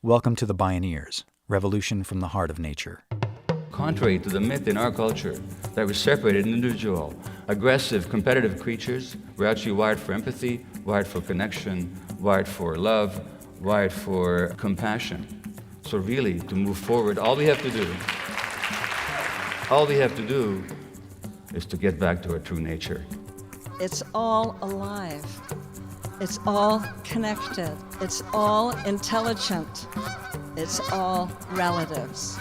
Welcome to the Bioneers, Revolution from the Heart of Nature. Contrary to the myth in our culture that we separated individual, aggressive, competitive creatures, we're actually wired for empathy, wired for connection, wired for love, wired for compassion. So really, to move forward, all we have to do is to get back to our true nature. It's all alive. It's all connected. It's all intelligent. It's all relatives.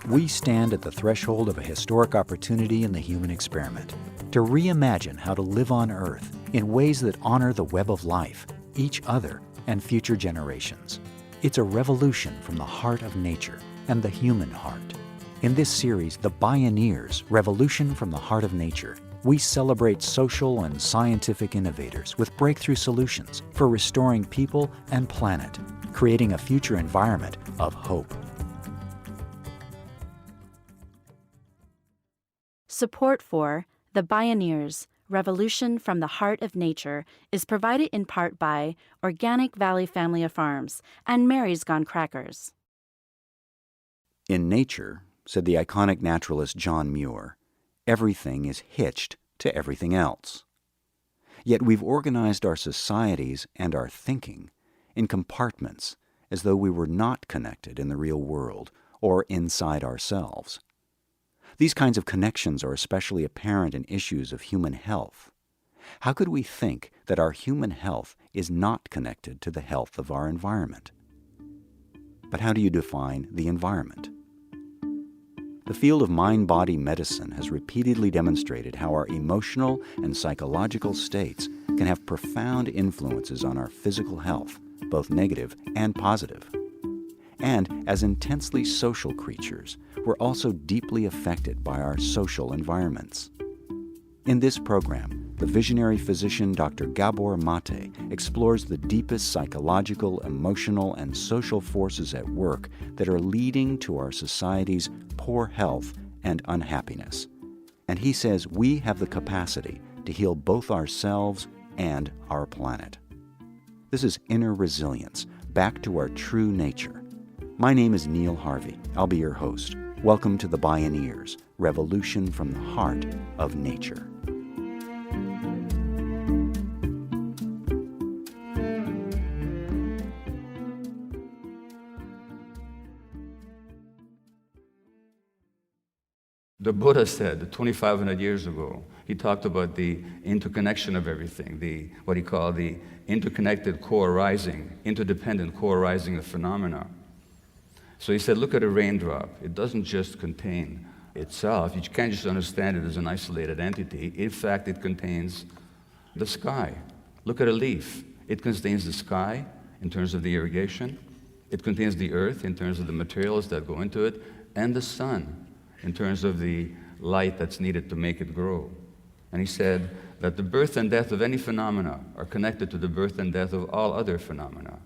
We stand at the threshold of a historic opportunity in the human experiment to reimagine how to live on Earth in ways that honor the web of life, each other, and future generations. It's a revolution from the heart of nature and the human heart. In this series, The Bioneers, Revolution from the Heart of Nature, we celebrate social and scientific innovators with breakthrough solutions for restoring people and planet, creating a future environment of hope. Support for The Bioneers, Revolution from the Heart of Nature is provided in part by Organic Valley Family of Farms and Mary's Gone Crackers. In nature, said the iconic naturalist John Muir, everything is hitched to everything else. Yet we've organized our societies and our thinking in compartments as though we were not connected in the real world or inside ourselves. These kinds of connections are especially apparent in issues of human health. How could we think that our human health is not connected to the health of our environment? But how do you define the environment? The field of mind-body medicine has repeatedly demonstrated how our emotional and psychological states can have profound influences on our physical health, both negative and positive. And as intensely social creatures, we're also deeply affected by our social environments. In this program, the visionary physician Dr. Gabor Maté explores the deepest psychological, emotional, and social forces at work that are leading to our society's poor health and unhappiness. And he says we have the capacity to heal both ourselves and our planet. This is inner resilience, back to our true nature. My name is Neil Harvey. I'll be your host. Welcome to the Bioneers, Revolution from the Heart of Nature. The Buddha said 2,500 years ago, he talked about the interconnection of everything, what he called the interconnected co-arising, interdependent co-arising of phenomena. So he said, look at a raindrop. It doesn't just contain itself. You can't just understand it as an isolated entity. In fact, it contains the sky. Look at a leaf. It contains the sky in terms of the irrigation. It contains the earth in terms of the materials that go into it, and the sun in terms of the light that's needed to make it grow. And he said that the birth and death of any phenomena are connected to the birth and death of all other phenomena.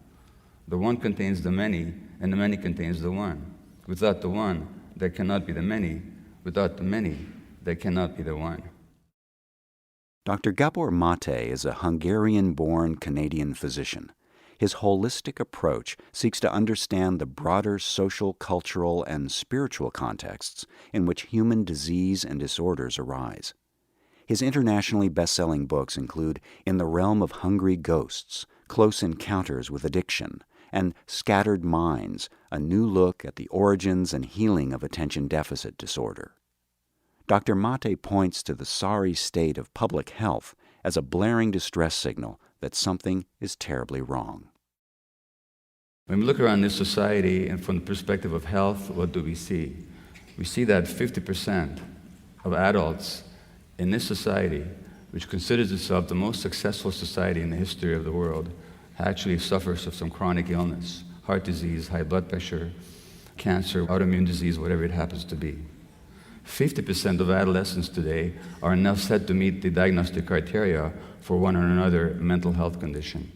The one contains the many, and the many contains the one. Without the one, there cannot be the many. Without the many, there cannot be the one. Dr. Gabor Maté is a Hungarian-born Canadian physician. His holistic approach seeks to understand the broader social, cultural, and spiritual contexts in which human disease and disorders arise. His internationally best-selling books include In the Realm of Hungry Ghosts, Close Encounters with Addiction, and Scattered Minds, a new look at the origins and healing of attention deficit disorder. Dr. Maté points to the sorry state of public health as a blaring distress signal that something is terribly wrong. When we look around this society and from the perspective of health, what do we see? We see that 50% of adults in this society, which considers itself the most successful society in the history of the world, actually suffers of some chronic illness, heart disease, high blood pressure, cancer, autoimmune disease, whatever it happens to be. 50% of adolescents today are now said to meet the diagnostic criteria for one or another mental health condition.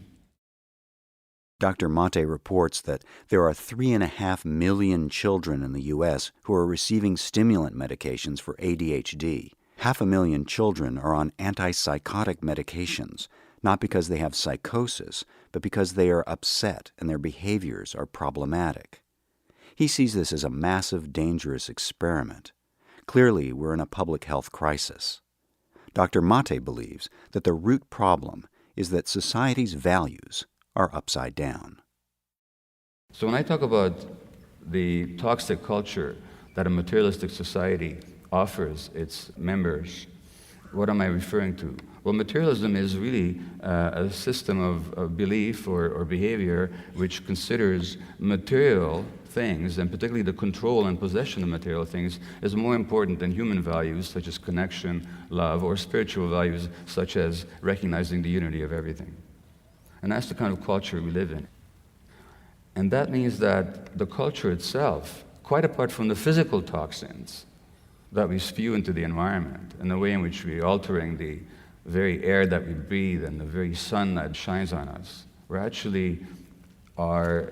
Dr. Maté reports that there are 3.5 million children in the U.S. who are receiving stimulant medications for ADHD. 500,000 children are on antipsychotic medications. not because they have psychosis, but because they are upset and their behaviors are problematic. He sees this as a massive, dangerous experiment. Clearly, we're in a public health crisis. Dr. Maté believes that the root problem is that society's values are upside down. So when I talk about the toxic culture that a materialistic society offers its members, what am I referring to? Well, materialism is really a system of belief or behavior which considers material things, and particularly the control and possession of material things, as more important than human values such as connection, love, or spiritual values such as recognizing the unity of everything. And that's the kind of culture we live in. And that means that the culture itself, quite apart from the physical toxins that we spew into the environment and the way in which we're altering the very air that we breathe and the very sun that shines on us, we actually are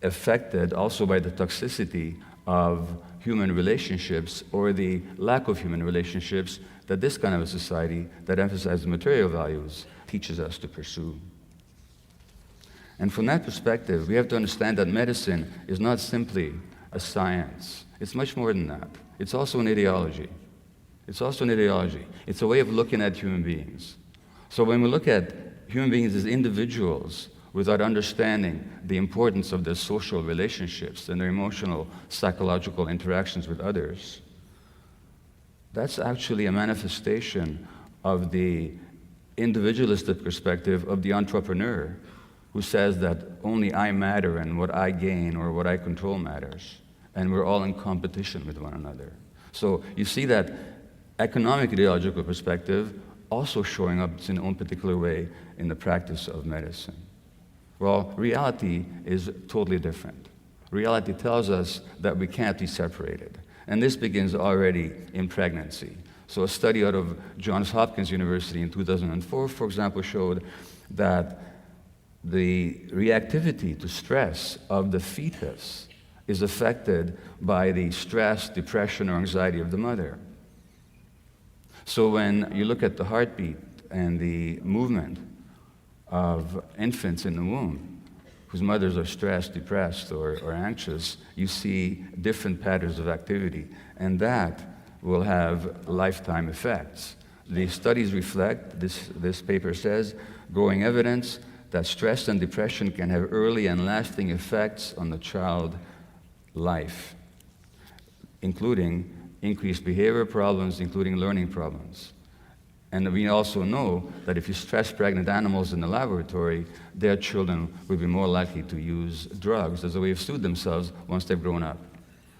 affected also by the toxicity of human relationships or the lack of human relationships that this kind of a society that emphasizes material values teaches us to pursue. And from that perspective, we have to understand that medicine is not simply a science. It's much more than that. It's also an ideology. It's also an ideology. It's a way of looking at human beings. So when we look at human beings as individuals without understanding the importance of their social relationships and their emotional, psychological interactions with others, that's actually a manifestation of the individualistic perspective of the entrepreneur who says that only I matter and what I gain or what I control matters, and we're all in competition with one another. So you see that economic ideological perspective also showing up in its own particular way in the practice of medicine. Well, reality is totally different. Reality tells us that we can't be separated, and this begins already in pregnancy. So a study out of Johns Hopkins University in 2004, for example, showed that the reactivity to stress of the fetus is affected by the stress, depression, or anxiety of the mother. So when you look at the heartbeat and the movement of infants in the womb, whose mothers are stressed, depressed, or anxious, you see different patterns of activity, and that will have lifetime effects. The studies reflect, this paper says, growing evidence that stress and depression can have early and lasting effects on the child life, including increased behavior problems, including learning problems. And we also know that if you stress pregnant animals in the laboratory, their children will be more likely to use drugs as a way of soothe themselves once they've grown up.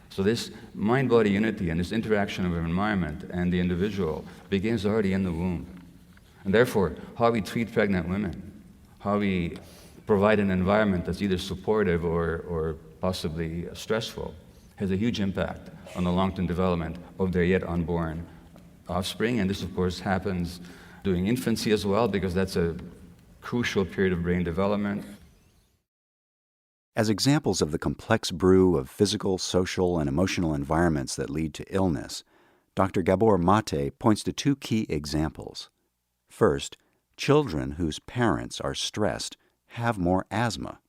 So this mind-body unity and this interaction of our environment and the individual begins already in the womb. And therefore, how we treat pregnant women, how we provide an environment that's either supportive or possibly stressful, has a huge impact on the long-term development of their yet unborn offspring. And this, of course, happens during infancy as well, because that's a crucial period of brain development. As examples of the complex brew of physical, social, and emotional environments that lead to illness, Dr. Gabor Maté points to two key examples. First, children whose parents are stressed have more asthma.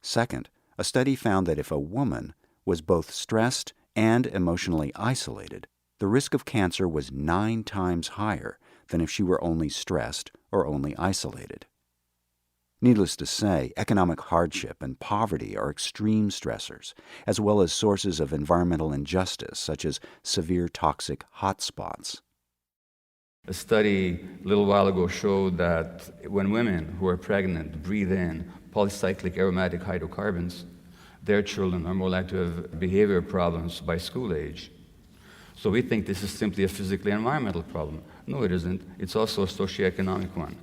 Second, a study found that if a woman was both stressed and emotionally isolated, the risk of cancer was 9 times higher than if she were only stressed or only isolated. Needless to say, economic hardship and poverty are extreme stressors, as well as sources of environmental injustice, such as severe toxic hotspots. A study a little while ago showed that when women who are pregnant breathe in polycyclic aromatic hydrocarbons, their children are more likely to have behavior problems by school age. So we think this is simply a physically environmental problem. No, it isn't. It's also a socioeconomic one,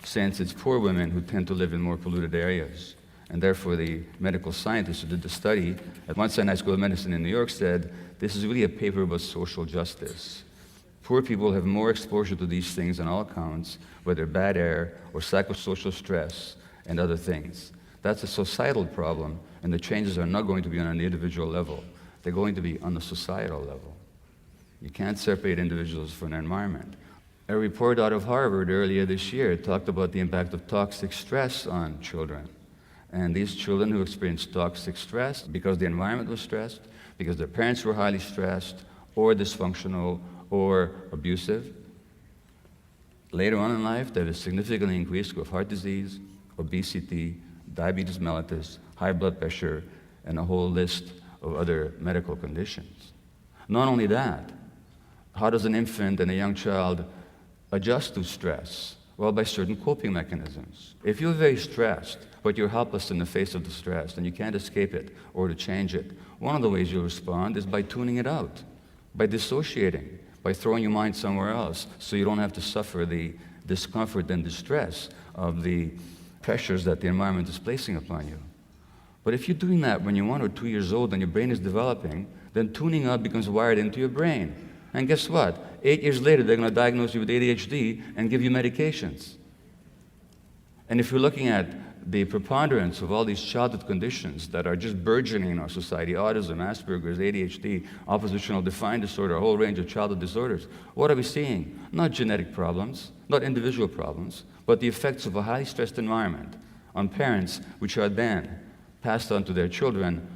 since it's poor women who tend to live in more polluted areas. And therefore, the medical scientists who did the study at Mount Sinai School of Medicine in New York said, this is really a paper about social justice. Poor people have more exposure to these things on all counts, whether bad air or psychosocial stress and other things. That's a societal problem, and the changes are not going to be on an individual level. They're going to be on the societal level. You can't separate individuals from their environment. A report out of Harvard earlier this year talked about the impact of toxic stress on children. And these children who experienced toxic stress because the environment was stressed, because their parents were highly stressed, or dysfunctional, or abusive, later on in life, they have a significantly increased risk of heart disease, obesity, diabetes mellitus, high blood pressure, and a whole list of other medical conditions. Not only that, how does an infant and a young child adjust to stress? Well, by certain coping mechanisms. If you're very stressed, but you're helpless in the face of the stress and you can't escape it or to change it, one of the ways you'll respond is by tuning it out, by dissociating, by throwing your mind somewhere else so you don't have to suffer the discomfort and distress of the pressures that the environment is placing upon you. But if you're doing that when you're 1 or 2 years old and your brain is developing, then tuning out becomes wired into your brain. And guess what? 8 years later, they're going to diagnose you with ADHD and give you medications. And if you're looking at the preponderance of all these childhood conditions that are just burgeoning in our society, autism, Asperger's, ADHD, oppositional defiant disorder, a whole range of childhood disorders, what are we seeing? Not genetic problems, not individual problems, but the effects of a highly stressed environment on parents, which are then passed on to their children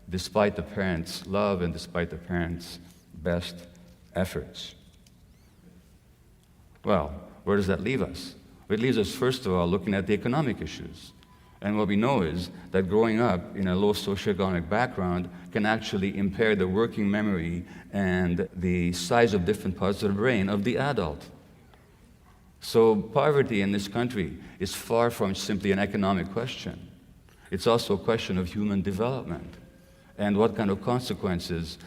despite the parents' love and despite the parents' best efforts. Well, where does that leave us? It leaves us, first of all, looking at the economic issues. And what we know is that growing up in a low socioeconomic background can actually impair the working memory and the size of different parts of the brain of the adult. So poverty in this country is far from simply an economic question. It's also a question of human development and what kind of consequences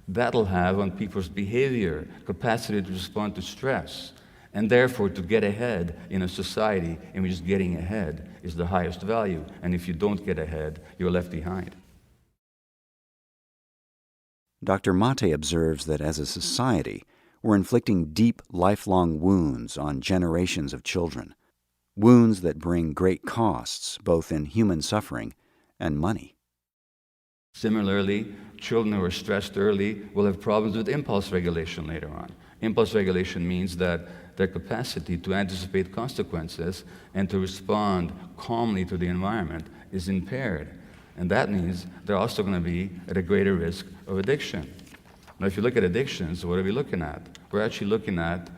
that'll have on people's behavior, capacity to respond to stress, and therefore to get ahead in a society in which getting ahead is the highest value. And if you don't get ahead, you're left behind. Dr. Maté observes that as a society, we're inflicting deep, lifelong wounds on generations of children, wounds that bring great costs, both in human suffering and money. Similarly, children who are stressed early will have problems with impulse regulation later on. Impulse regulation means that their capacity to anticipate consequences and to respond calmly to the environment is impaired. And that means they're also going to be at a greater risk of addiction. Now, if you look at addictions, what are we looking at? We're actually looking at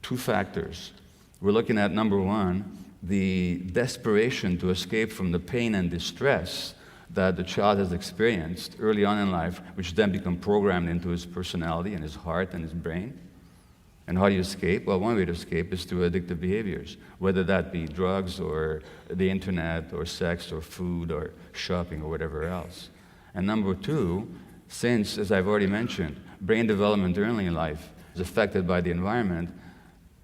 two factors. We're looking at, number one, the desperation to escape from the pain and distress that the child has experienced early on in life, which then become programmed into his personality and his heart and his brain. And how do you escape? Well, one way to escape is through addictive behaviors, whether that be drugs or the internet or sex or food or shopping or whatever else. And number two, since, as I've already mentioned, brain development early in life is affected by the environment,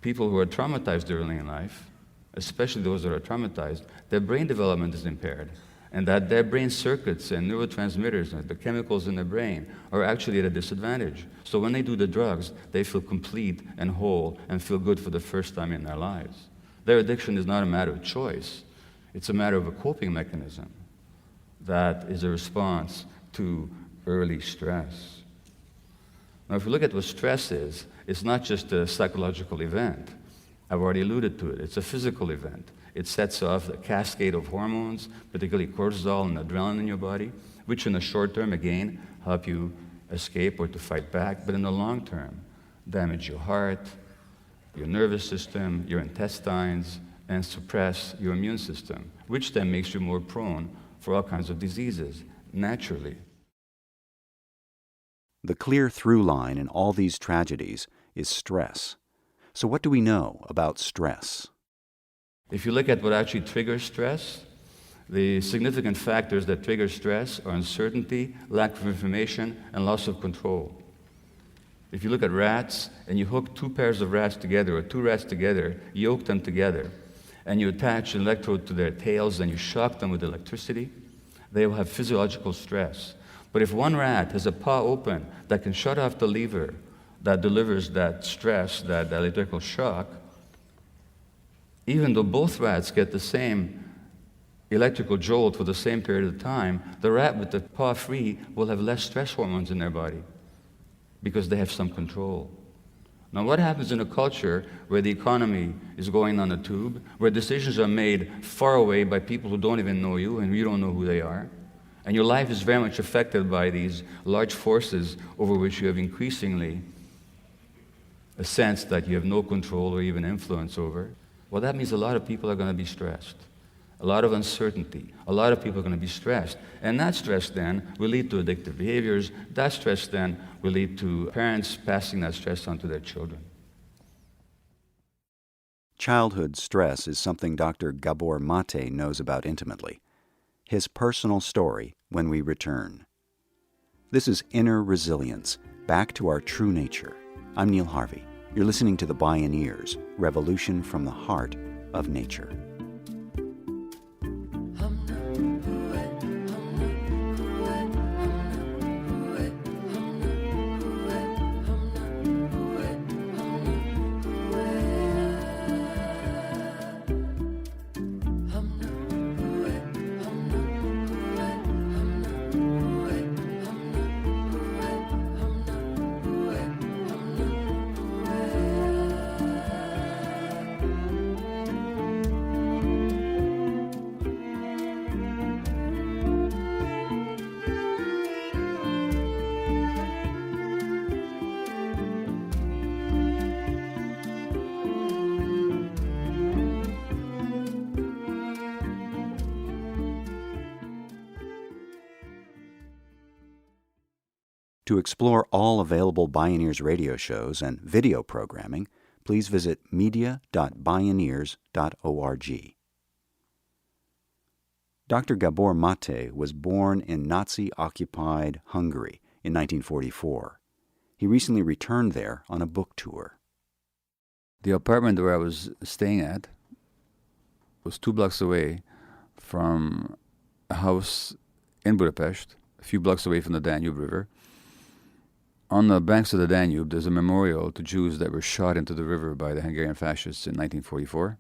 people who are traumatized early in life, especially those that are traumatized, their brain development is impaired. And that their brain circuits and neurotransmitters, the chemicals in the brain, are actually at a disadvantage. So when they do the drugs, they feel complete and whole and feel good for the first time in their lives. Their addiction is not a matter of choice. It's a matter of a coping mechanism that is a response to early stress. Now, if we look at what stress is, it's not just a psychological event. I've already alluded to it. It's a physical event. It sets off a cascade of hormones, particularly cortisol and adrenaline in your body, which in the short term, again, help you escape or to fight back, but in the long term, damage your heart, your nervous system, your intestines, and suppress your immune system, which then makes you more prone for all kinds of diseases, naturally. The clear through line in all these tragedies is stress. So what do we know about stress? If you look at what actually triggers stress, the significant factors that trigger stress are uncertainty, lack of information, and loss of control. If you look at rats and you hook two pairs of rats together or two rats together, you yoke them together, and you attach an electrode to their tails and you shock them with electricity, they will have physiological stress. But if one rat has a paw open that can shut off the lever that delivers that stress, that electrical shock, even though both rats get the same electrical jolt for the same period of time, the rat with the paw free will have less stress hormones in their body because they have some control. Now, what happens in a culture where the economy is going on a tube, where decisions are made far away by people who don't even know you and you don't know who they are, and your life is very much affected by these large forces over which you have increasingly a sense that you have no control or even influence over? Well, that means a lot of people are going to be stressed. A lot of uncertainty. A lot of people are going to be stressed. And that stress then will lead to addictive behaviors. That stress then will lead to parents passing that stress on to their children. Childhood stress is something Dr. Gabor Maté knows about intimately. His personal story when we return. This is Inner Resilience, Back to Our True Nature. I'm Neil Harvey. You're listening to the Bioneers, Revolution from the Heart of Nature. To explore all available Bioneers radio shows and video programming, please visit media.bioneers.org. Dr. Gabor Maté was born in Nazi-occupied Hungary in 1944. He recently returned there on a book tour. The apartment where I was staying at was 2 blocks away from a house in Budapest, a few blocks away from the Danube River. On the banks of the Danube, there's a memorial to Jews that were shot into the river by the Hungarian fascists in 1944.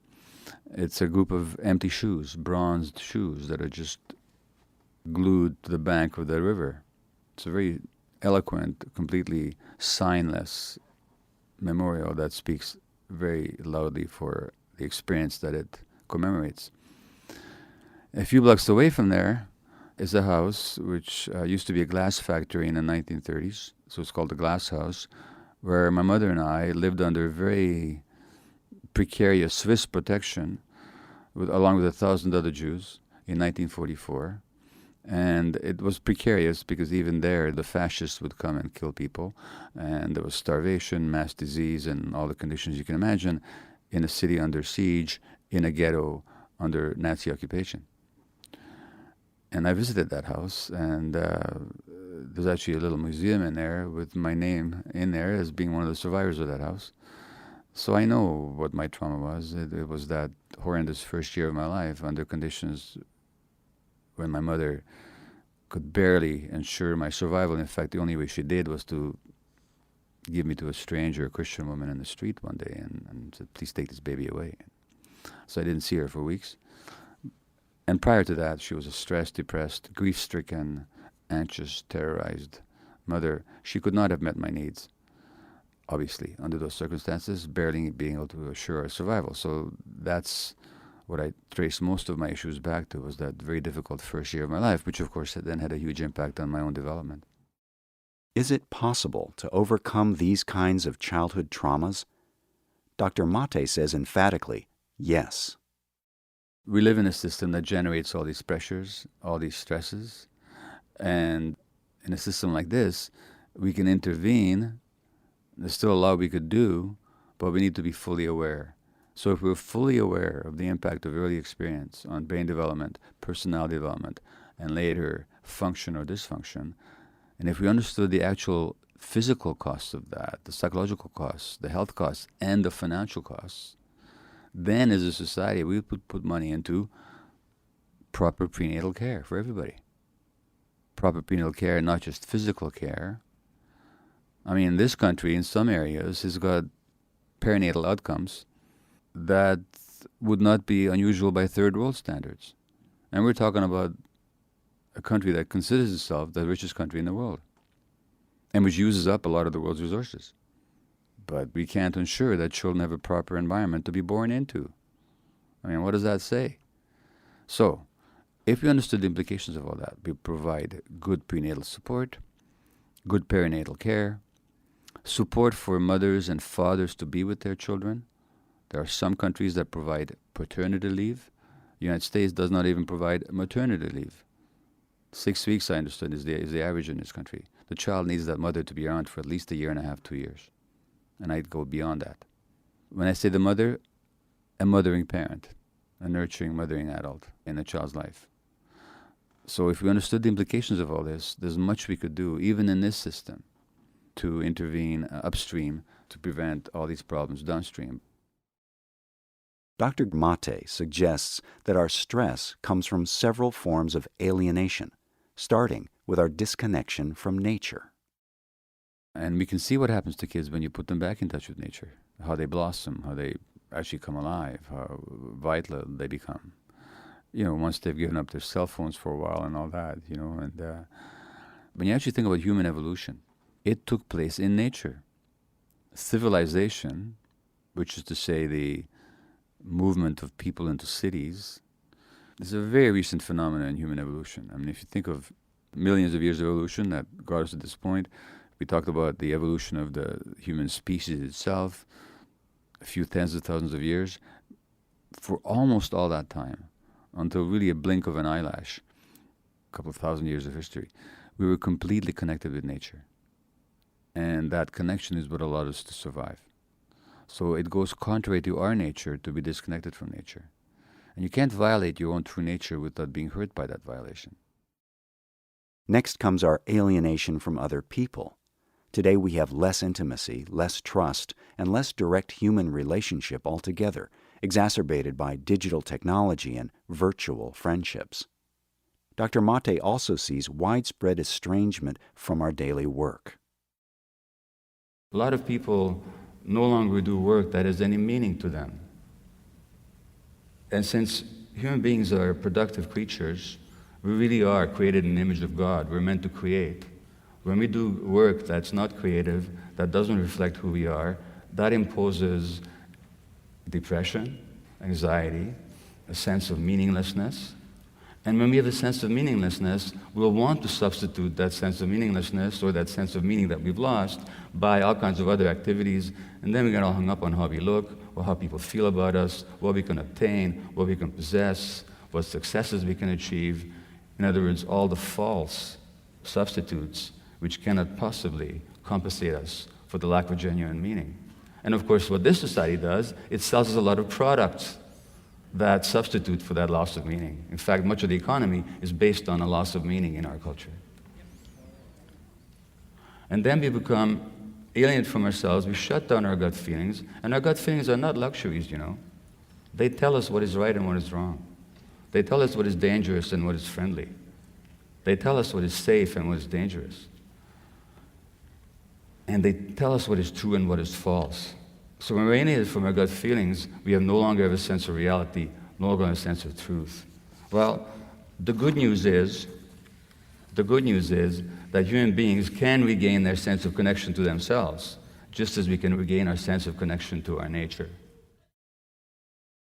It's a group of empty shoes, bronzed shoes that are just glued to the bank of the river. It's a very eloquent, completely signless memorial that speaks very loudly for the experience that it commemorates. A few blocks away from there is a house which used to be a glass factory in the 1930s. So it's called the Glass House, where my mother and I lived under very precarious Swiss protection, along with 1,000 other Jews in 1944. And it was precarious because even there the fascists would come and kill people, and there was starvation, mass disease, and all the conditions you can imagine in a city under siege, in a ghetto under Nazi occupation. And I visited that house, and there's actually a little museum in there with my name in there as being one of the survivors of that house. So I know what my trauma was. It was that horrendous first year of my life under conditions when my mother could barely ensure my survival. In fact, the only way she did was to give me to a stranger, a Christian woman in the street one day and said, "Please take this baby away." So I didn't see her for weeks. And prior to that, she was a stressed, depressed, grief-stricken, anxious, terrorized mother. She could not have met my needs, obviously, under those circumstances, barely being able to assure our survival. So that's what I trace most of my issues back to, was that very difficult first year of my life, which of course then had a huge impact on my own development. Is it possible to overcome these kinds of childhood traumas? Dr. Maté says emphatically, yes. We live in a system that generates all these pressures, all these stresses, and in a system like this, we can intervene. There's still a lot we could do, but we need to be fully aware. So if we're fully aware of the impact of early experience on brain development, personality development, and later function or dysfunction, and if we understood the actual physical costs of that, the psychological costs, the health costs, and the financial costs, then as a society we would put money into proper prenatal care for everybody. Proper prenatal care, not just physical care. I mean, this country in some areas has got perinatal outcomes that would not be unusual by third world standards. And we're talking about a country that considers itself the richest country in the world and which uses up a lot of the world's resources. But we can't ensure that children have a proper environment to be born into. I mean, what does that say? So, if we understood the implications of all that, we provide good prenatal support, good perinatal care, support for mothers and fathers to be with their children. There are some countries that provide paternity leave. The United States does not even provide maternity leave. 6 weeks, I understood, is the average in this country. The child needs that mother to be around for at least a year and a half, 2 years. And I'd go beyond that. When I say the mother, a mothering parent, a nurturing, mothering adult in a child's life. So if we understood the implications of all this, there's much we could do, even in this system, to intervene upstream to prevent all these problems downstream. Dr. Maté suggests that our stress comes from several forms of alienation, starting with our disconnection from nature. And we can see what happens to kids when you put them back in touch with nature, how they blossom, how they actually come alive, how vital they become. Once they've given up their cell phones for a while and all that, and when you actually think about human evolution, it took place in nature. Civilization, which is to say the movement of people into cities, is a very recent phenomenon in human evolution. I mean, if you think of millions of years of evolution that got us to this point, we talked about the evolution of the human species itself, a few tens of thousands of years. For almost all that time, until really a blink of an eyelash, a couple of thousand years of history, we were completely connected with nature. And that connection is what allowed us to survive. So it goes contrary to our nature to be disconnected from nature. And you can't violate your own true nature without being hurt by that violation. Next comes our alienation from other people. Today we have less intimacy, less trust, and less direct human relationship altogether, exacerbated by digital technology and virtual friendships. Dr. Maté also sees widespread estrangement from our daily work. A lot of people no longer do work that has any meaning to them. And since human beings are productive creatures, we really are created in the image of God. We're meant to create. When we do work that's not creative, that doesn't reflect who we are, that imposes depression, anxiety, a sense of meaninglessness. And when we have a sense of meaninglessness, we'll want to substitute that sense of meaninglessness or that sense of meaning that we've lost by all kinds of other activities. And then we get all hung up on how we look, or how people feel about us, what we can obtain, what we can possess, what successes we can achieve. In other words, all the false substitutes which cannot possibly compensate us for the lack of genuine meaning. And of course, what this society does, it sells us a lot of products that substitute for that loss of meaning. In fact, much of the economy is based on a loss of meaning in our culture. And then we become alienated from ourselves, we shut down our gut feelings, and our gut feelings are not luxuries, They tell us what is right and what is wrong. They tell us what is dangerous and what is friendly. They tell us what is safe and what is dangerous. And they tell us what is true and what is false. So when we're alienated from our gut feelings, we no longer have a sense of reality, no longer have a sense of truth. Well, the good news is that human beings can regain their sense of connection to themselves, just as we can regain our sense of connection to our nature.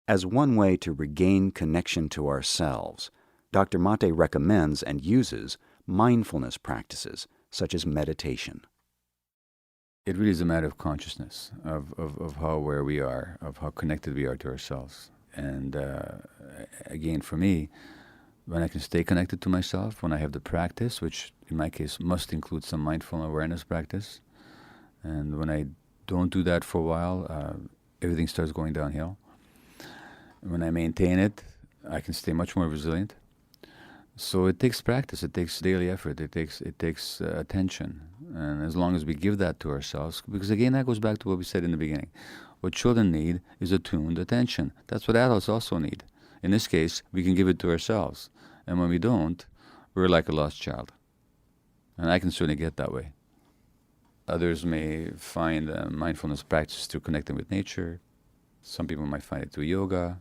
As one way to regain connection to ourselves, Dr. Maté recommends and uses mindfulness practices, such as meditation. It really is a matter of consciousness, of how aware we are, of how connected we are to ourselves. And again, for me, when I can stay connected to myself, when I have the practice, which in my case must include some mindful awareness practice, and when I don't do that for a while, everything starts going downhill. When I maintain it, I can stay much more resilient. So it takes practice, it takes daily effort, it takes attention. And as long as we give that to ourselves, because again, that goes back to what we said in the beginning. What children need is attuned attention. That's what adults also need. In this case, we can give it to ourselves. And when we don't, we're like a lost child. And I can certainly get that way. Others may find mindfulness practice through connecting with nature. Some people might find it through yoga,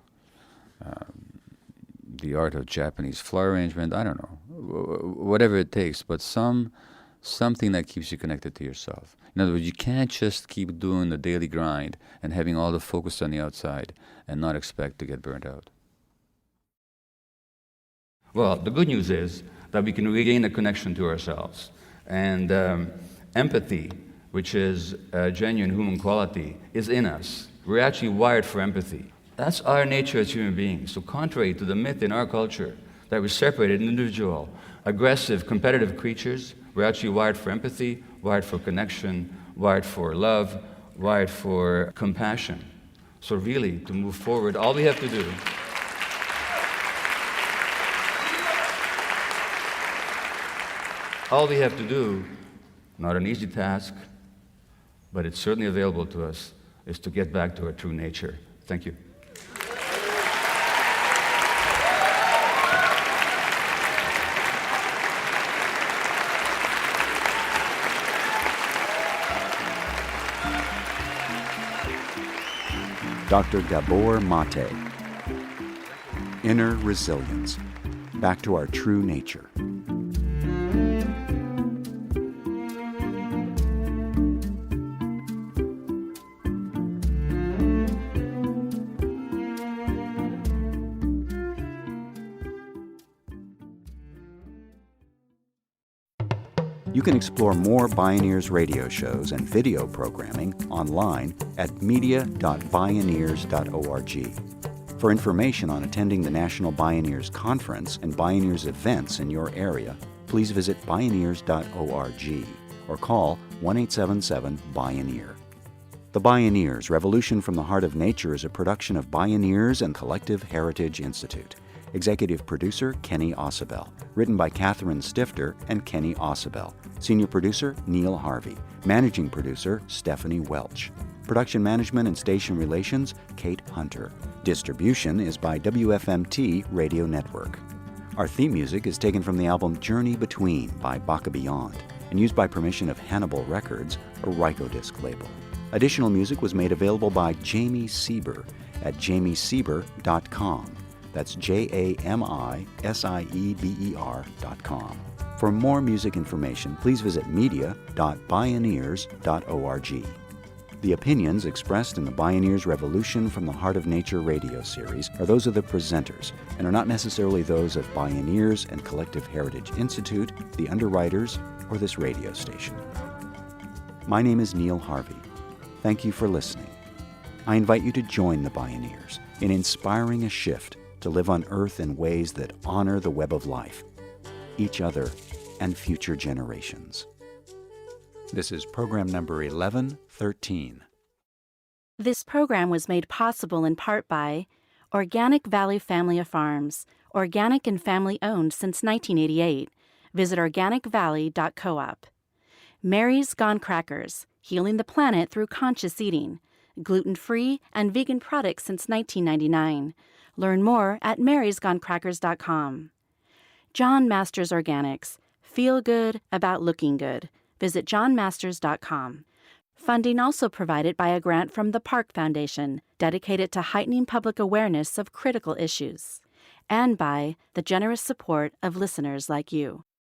the art of Japanese flower arrangement, I don't know, whatever it takes, but something that keeps you connected to yourself. In other words, you can't just keep doing the daily grind and having all the focus on the outside and not expect to get burnt out. Well, the good news is that we can regain a connection to ourselves. And empathy, which is a genuine human quality, is in us. We're actually wired for empathy. That's our nature as human beings. So contrary to the myth in our culture that we're separated, individual, aggressive, competitive creatures, we're actually wired for empathy, wired for connection, wired for love, wired for compassion. So really, to move forward, all we have to do not an easy task, but it's certainly available to us, is to get back to our true nature. Thank you. Dr. Gabor Maté. Inner resilience. Back to our true nature. You can explore more Bioneers radio shows and video programming online at media.bioneers.org. For information on attending the National Bioneers Conference and Bioneers events in your area, please visit bioneers.org or call 1-877-BIONEER. The Bioneers, Revolution from the Heart of Nature is a production of Bioneers and Collective Heritage Institute. Executive producer, Kenny Ausubel. Written by Catherine Stifter and Kenny Ausubel. Senior producer, Neil Harvey. Managing producer, Stephanie Welch. Production management and station relations, Kate Hunter. Distribution is by WFMT Radio Network. Our theme music is taken from the album Journey Between by Baka Beyond and used by permission of Hannibal Records, a Rykodisc label. Additional music was made available by Jamie Sieber at jamiesieber.com. That's JAMISIEBER.com. For more music information, please visit media.bioneers.org. The opinions expressed in the Bioneers Revolution from the Heart of Nature radio series are those of the presenters and are not necessarily those of Bioneers and Collective Heritage Institute, the underwriters, or this radio station. My name is Neil Harvey. Thank you for listening. I invite you to join the Bioneers in inspiring a shift to live on Earth in ways that honor the web of life, each other, and future generations. This is program number 1113. This program was made possible in part by Organic Valley Family of Farms, organic and family-owned since 1988. Visit organicvalley.coop. Mary's Gone Crackers, healing the planet through conscious eating, gluten-free and vegan products since 1999. Learn more at marysgonecrackers.com. John Masters Organics. Feel good about looking good. Visit johnmasters.com. Funding also provided by a grant from the Park Foundation, dedicated to heightening public awareness of critical issues, and by the generous support of listeners like you.